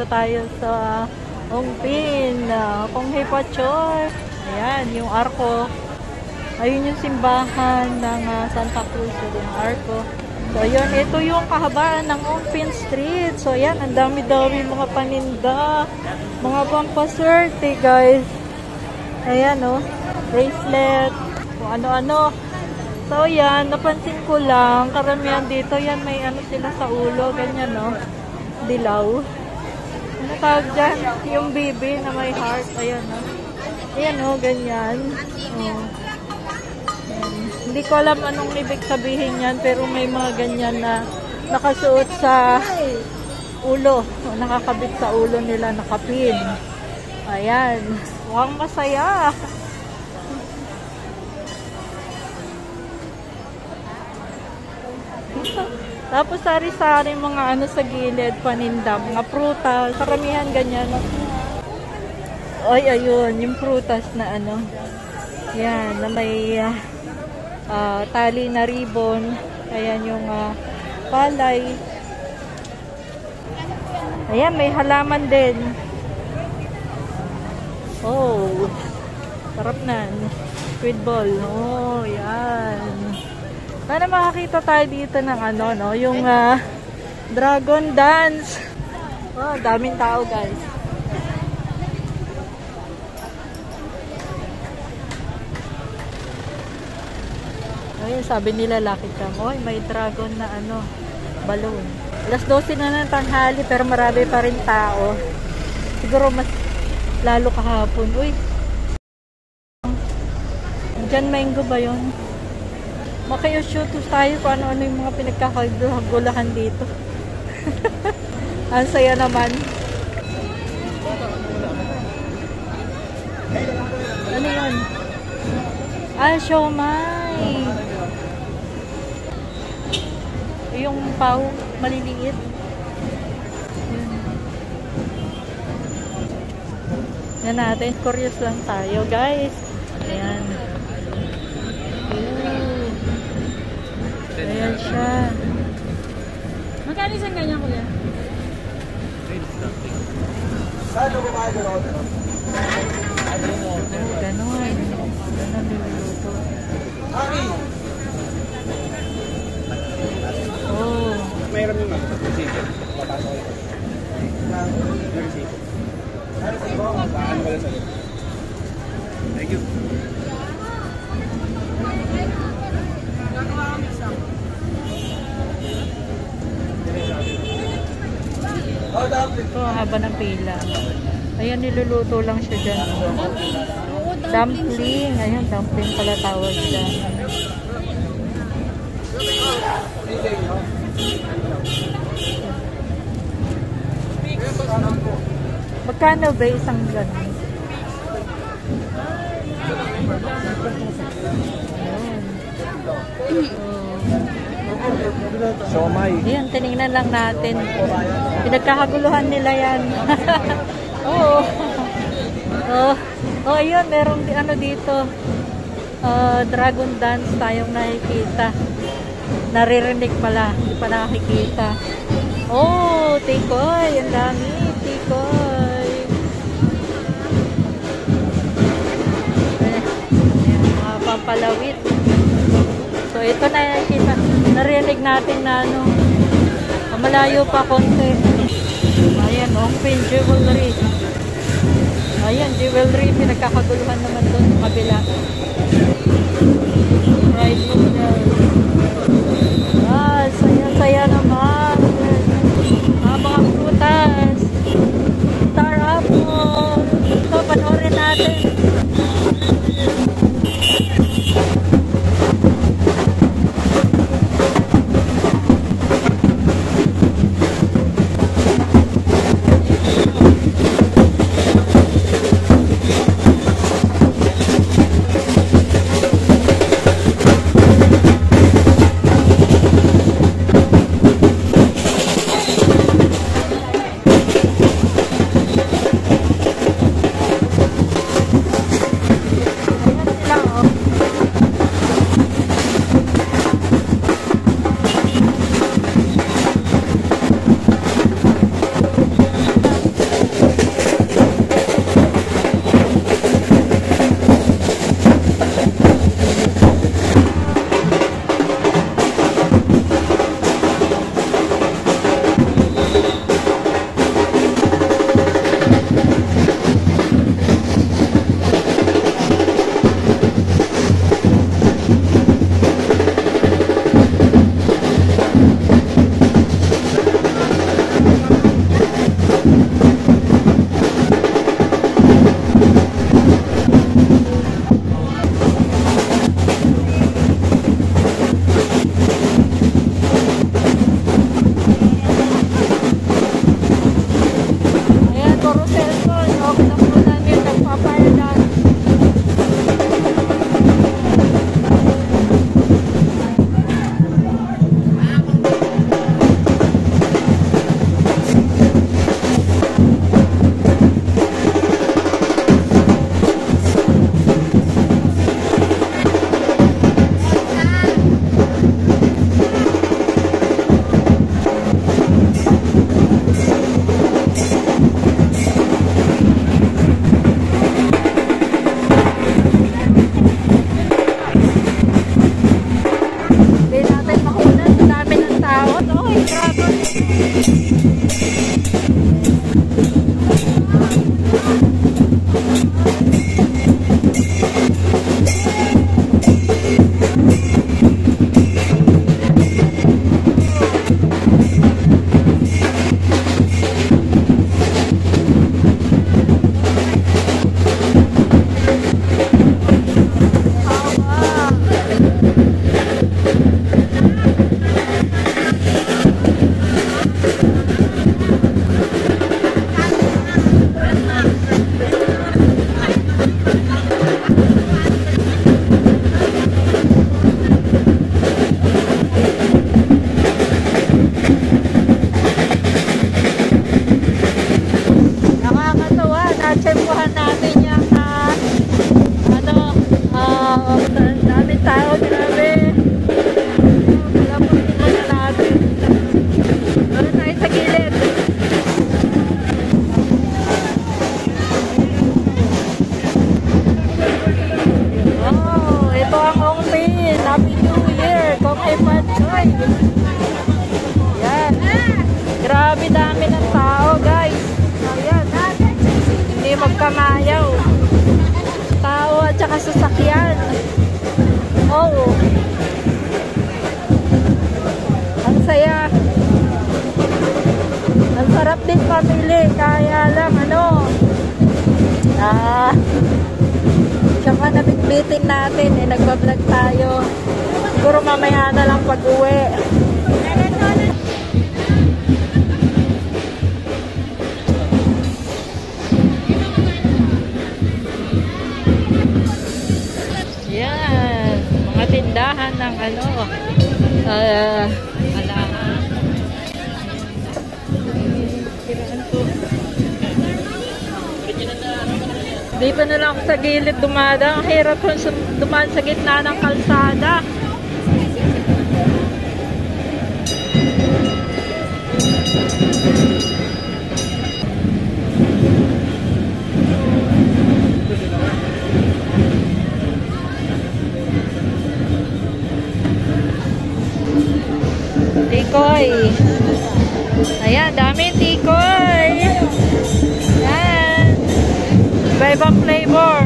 tayo sa Ongpin, Kung Hipachoy. Ayan, yung arko. Ayun yung simbahan ng Santa Cruz, yung arko. So, ayun, ito yung kahabaan ng Ongpin Street. So, ayan, ang dami-dami mga paninda. Mga pampaswerte, guys. Ayan, oh. Bracelet. Kung ano-ano. So, yan. Napansin ko lang. Karamihan dito, yan, may ano sila sa ulo. Ganyan, no. Dilaw. Ano tawag dyan? Yung baby na may heart. Ayan, no. Ayan, no. Ganyan. Oh. Hindi ko alam anong ibig sabihin yan, pero may mga ganyan na nakasuot sa ulo. O nakakabit sa ulo nila, nakapin. Ayan. Mukhang masaya. Tapos sari-sari mga ano sa gilid, paninda, mga prutas, karamihan ganyan. Ay, ayun, yung prutas na ano. Yan, na may tali na ribbon. Ayan yung palay. Ayan, may halaman din. Oh, sarap na. Squid ball. Oh, yan. Sana makakita tayo dito ng ano, no? Yung dragon dance. Oh, daming tao, guys. Ayun, sabi nila Lucky Charm. Oy, may dragon na ano, balloon. Alas 12 na ng tanghali pero marami pa rin tao. Siguro mas lalo kahapon. Uy. Diyan mango ba yun? Maki-shoot tayo kung ano-ano yung mga pinagkakagulahan dito. Ang saya naman. Ano yun? Ah, siomai. Yung pau, maliliit. Yan natin. Curious lang tayo, guys. Ayan. Ayan siya. Magkano isang ganyan, kuya? Ganon. Ganon niluluto. Oh. Mayroon yung resibo. Papasok ko. Yung resibo. Paano ko lang sa'yo? Thank you. Ito, haba ng pila. Ayan, niluluto lang siya dyan. Dumpling. Ayan, dumpling pala tawag dyan. Magkano ba isang gano'n? Siomai. Ayan, tinignan lang natin. Pinagkakaguluhan nila yan. Oo. Oh, ayun, merong ano dito. Dragon dance tayong nakikita. Naririnig pala, hindi pa nakikita. Oh, tikoy, ang dami, tikoy. Ayan, mga pampalawit. So, ito nakikita, narinig natin na ano, malayo pa konti. Ayan, Ongpin Jewelry. Ayan, jewelry, pinagkakaguluhan naman doon sa kabila. Right, saya-saya naman. Mga prutas. Star apple. Ito, panoorin natin. puro cellphone. Okay na po namin nagpapayagan. Grabe dami ng tao, guys. Ayan. Hindi magkamayaw. Tao at saka sasakyan. Oh. Ang saya. Ang sarap din pamili. Kaya lang, tsaka nabitbitin natin. Nagbablog tayo. Siguro mamaya na lang pag-uwi. Tindahan ng alahan. Dito na lang ako sa gilid dumadaan. Ang hirap kung dumaan sa gitna ng kalsada. Tikoy. Ayan, dami tikoy. Ayan. Iba-ibang flavor.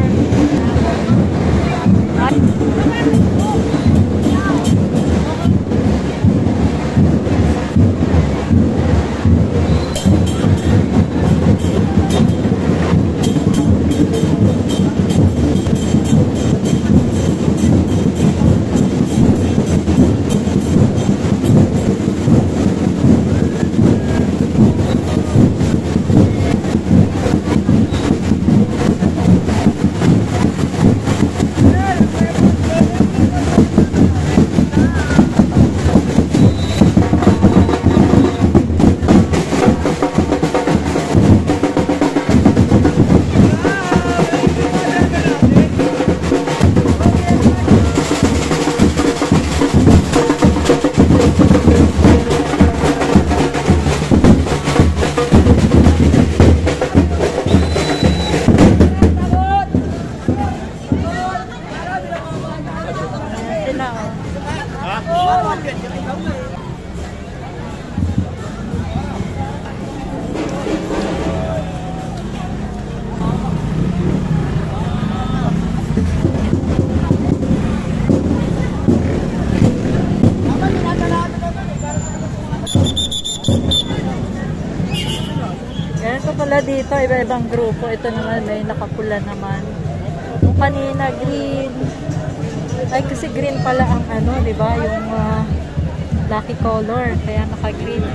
Ganito pala dito, iba-ibang grupo. Ito naman may nakapula naman. Yung kanina green. Ay kasi green pala ang di ba? Yung lucky color, kaya naka-green.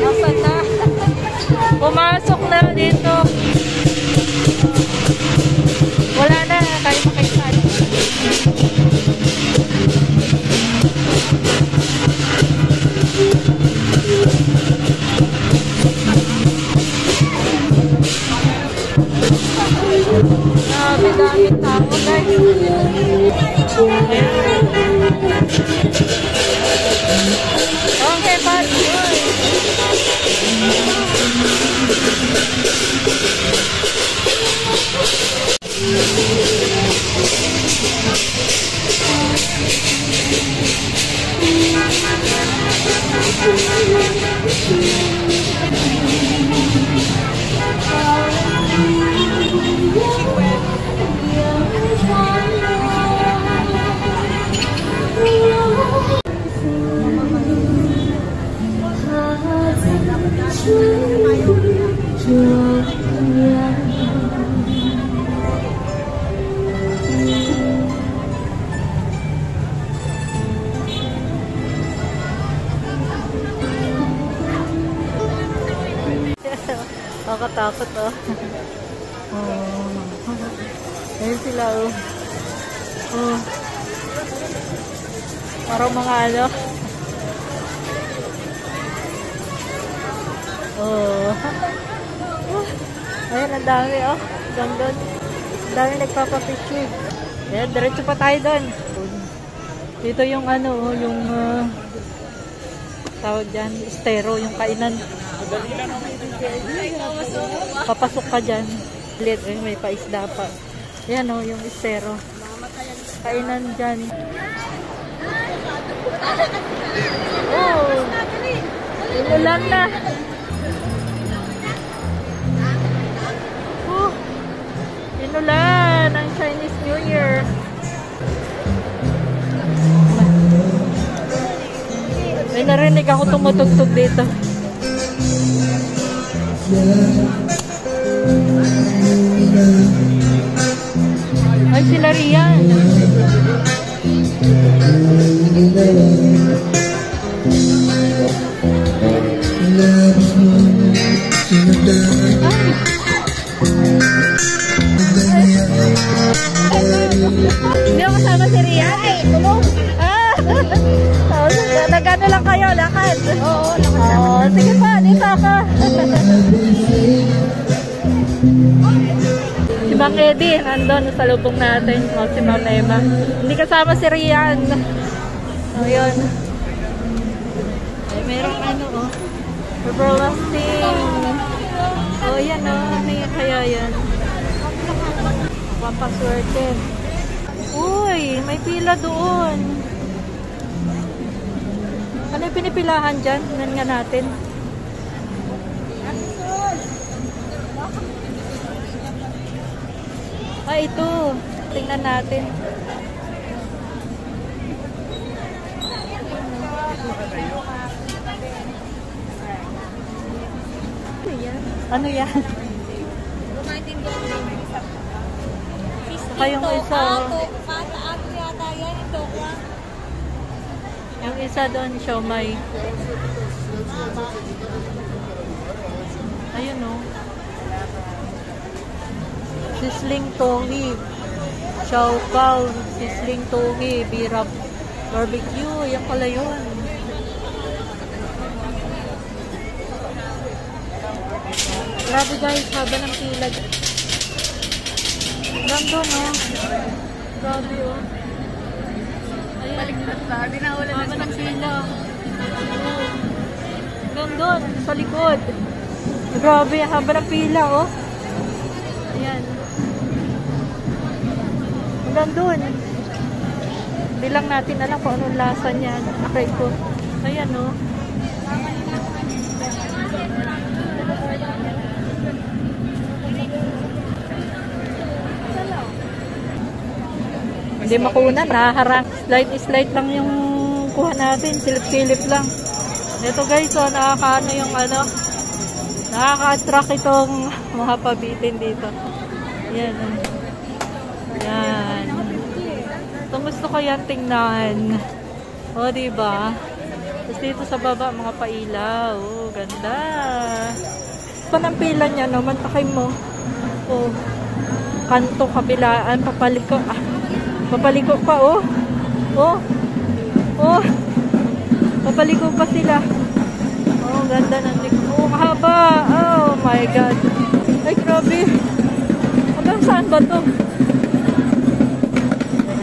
Nasaan na? Pumasok na dito. Wala na, tayo makaisan. Dami-dami tao, guys. Okay, bye. Nakakatakot, oh. Ayun sila, oh. Oh. Parang mga ano. Oh. Ayun, ang dami, oh. Gandun. Ang dami nagpapapicture. Ayan, diretso pa tayo doon. Dito yung ano, oh, yung tawag dyan, estero, yung kainan. Papasok ka dyan. May paisda pa. Ayan, oh, yung estero. Kainan dyan. Oh! Inulan na. Oh! Inulan ang Chinese New Year. May narinig ako tumutugtog dito. Ay, sila Rian. Hindi ako kasama si Rian. Ay, tulong. Nagano lang kayo, lakad. Oo, lakad. Oh, sige pa, dito ako. Si Mang Eddie, nandun sa lubong natin. O, si Ma'am Emma. Hindi kasama si Rian. O, yun. Ay, merong ano, o. Everlasting. O, yan, o. Ano yung kaya yan? Papaswerte. Uy, may pila doon. Ano yung pinipilahan dyan? Tingnan nga natin. Ah, ito. Tingnan natin. Ano yan? Saka yung isa. Yung isa doon, siomay. Ayun, oh. Sisling togi. Chow pao. Sisling togi. Birap. Barbecue. Yan pala yun. Grabe guys. Haba ng pila. Gandun, oh. Grabe, oh. Baliktad pa. Di na ulan haba ng pila. Gandun. Sa likod. Grabe. Haba ng pila, oh. Ayan. Hanggang doon. Hindi lang natin alam kung anong lasa niyan. Okay ko. Ayan, oh. Hindi makunan. Naharang. Slight lang yung kuha natin. Silip-silip lang. Ito guys, oh. Nakakaano yung ano. Nakaka-attract itong mga pabitin dito. Yan. Yan. Ito gusto ko yan tingnan. O, diba? Tapos dito sa baba, mga pailaw. O, ganda. Panampilan niya, no? Mantakay mo. O, kanto, kabilaan, papaliko. Ah, papaliko pa, oh. Oh. Oh. Papaliko pa sila. Oh, ganda ng likod. Oh, mahaba. Oh, my God. Ay, grabe. Hanggang saan ba to?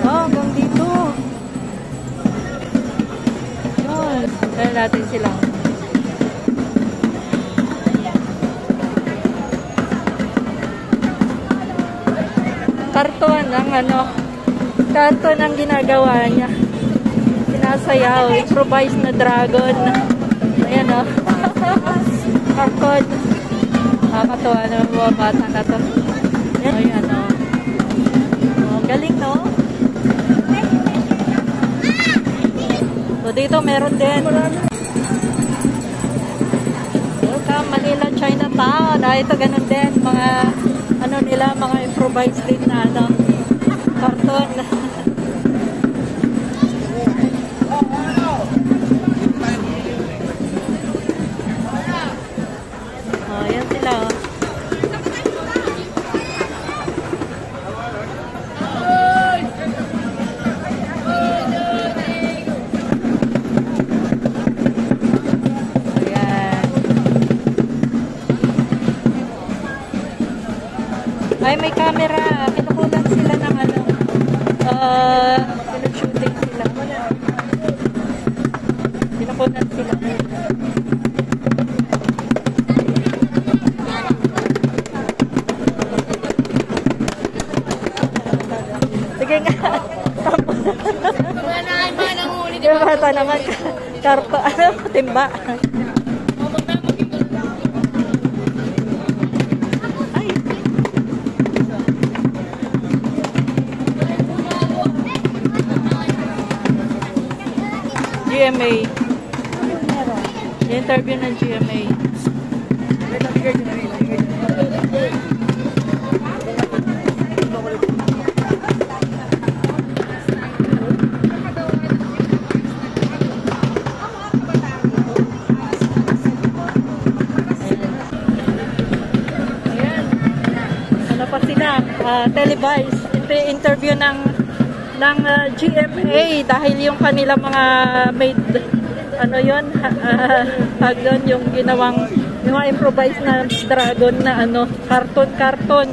Oh, hanggang dito. Yun. Kaya natin sila. Karton ang ano. Karton ang ginagawa niya. Sinasayaw. Improvise na dragon. Ayan o. Karton. Nakakatawa na mga bata na to. Ayan o. Oh, galing no? So dito meron din. Welcome Manila Chinatown. Ah, ito ganun din. Mga ano nila, mga improvised din na ano. Karton. Ay, may camera. Pinukulan sila ng ano. Pinushooting sila. Pinukulan sila. Sige nga. Yung bata naman. Karto. Ano? Timba. GMA. Yung interview ng GMA. Ayan. Ano pa sila? Televised. Interview ng GMA dahil yung kanila mga made ano yun doon yung ginawang yung mga improvised na dragon na ano karton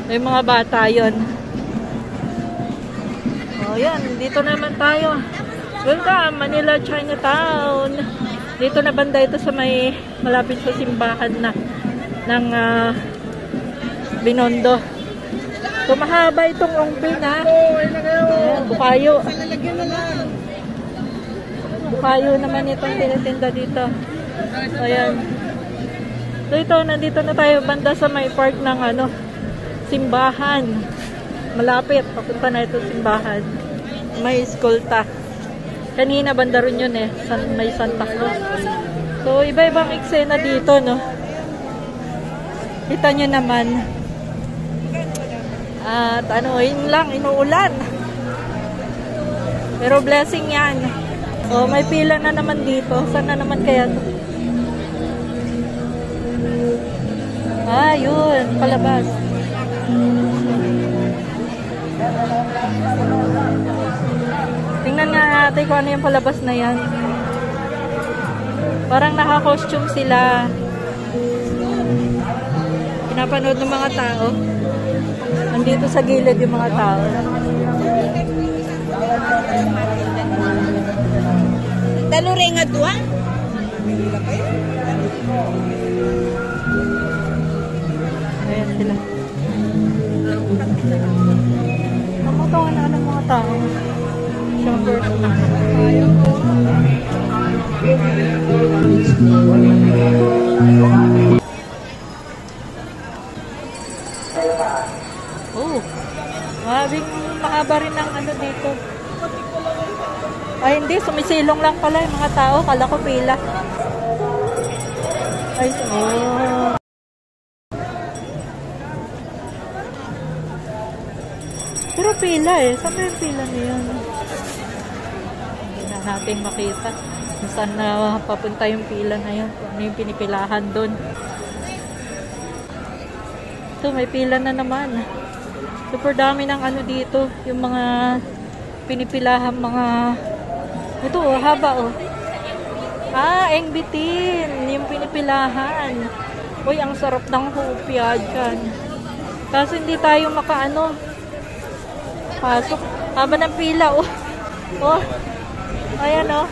yung mga bata yun. Oh yan, dito naman tayo. Welcome Manila Chinatown. Dito na banda ito sa may malapit sa simbahan na ng Binondo. So, mahaba itong ongpin, ha? Ayan, bukayo. Bukayo naman itong tinitinda dito. So, ayan. So, ito, nandito na tayo banda sa may park ng, ano, simbahan. Malapit, papunta na ito simbahan. May eskolta. Kanina, banda rin yun, eh. May Santa Cruz. So, iba-ibang eksena dito, no? Kita nyo naman. At ano, yun lang, inuulan. Pero blessing yan. So, may pila na naman dito. Saan na naman kaya to? Ah, yun. Palabas. Tingnan nga natin kung ano yung palabas na yan. Parang naka-costume sila. Pinapanood ng mga tao. Nandito sa gilid yung mga tao. Dalure nga duwa? Ayan sila. Namutawan na ng mga tao. Siyempre. Oh, mahaba rin ang ano dito. Ay hindi, sumisilong lang pala yung mga tao. Kala ko pila. Ay, oh. Pero pila eh. Saan ba yung pila na yun? Hindi na natin makita kung saan na papunta yung pila na yun. Kung ano yung pinipilahan doon. Ito, may pila na naman. Super dami ng ano dito. Yung mga pinipilahan mga... Ito oh, haba oh. Ah, engbitin. Yung pinipilahan. Uy, ang sarap ng hupya dyan. Kaso hindi tayo makaano. Pasok. Haba ng pila oh. Oh. Ayan oh.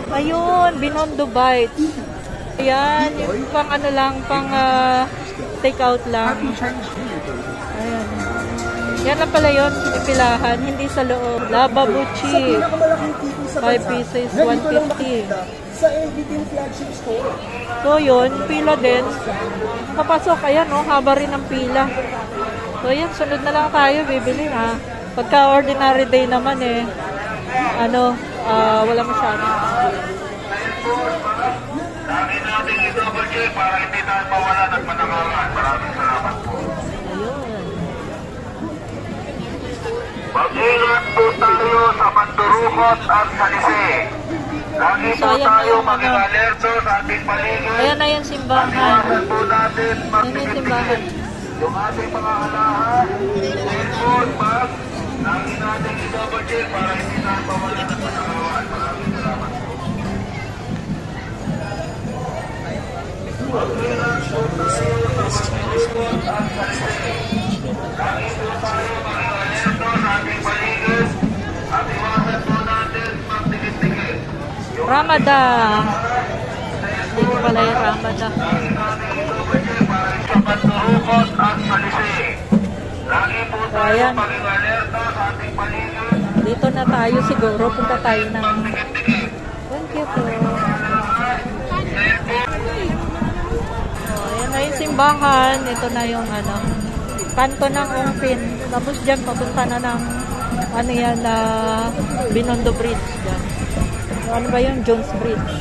Ayun, Binondo Bites. Ayan, yung pang ano lang, pang take out lang. Ayan. Yan na pala yun, pinipilahan, hindi sa loob. Lababuchi. 5 pieces, 150. Sa Engbitin flagship store. So yun, pila din. Kapasok, ayan oh, haba rin ng pila. So yan, sunod na lang tayo, bibili na. Pagka ordinary day naman eh, ano, wala masyado. Lagi natin i-double check para hindi tayo mawala ng panangalan. Maraming salamat po. Ayun. Mag-ingat po tayo sa Mandurukot at Salise. Lagi po So, ayan na tayo yung maging ano. alerto sa ating paligid. Ayan na yung simbahan. Iwasan po natin Ayan na yung simbahan. yung ating mga alahan. Phone, bag. Lagi natin i-double check para hindi tayo mawala ng panangalan. Maraming salamat po. Mag-ingat po tayo sa Mandurukot at Salise. Lagi po tayo maging alerto sa ating paligid. At iwasan po natin magtikit-tikit. Ramadan. Dito pala yung Ramadan. Sa Mandurukot at Salise. Lagi po So, tayo ayan. maging alerto sa ating paligid. Dito na tayo siguro. Punta tayo ng... Thank you po. So, ayan na yung simbahan. Ito na yung ano, kanto ng Ongpin. Tapos dyan, papunta na ng ano yan, Binondo Bridge. Dyan. Ano ba yung Jones Bridge?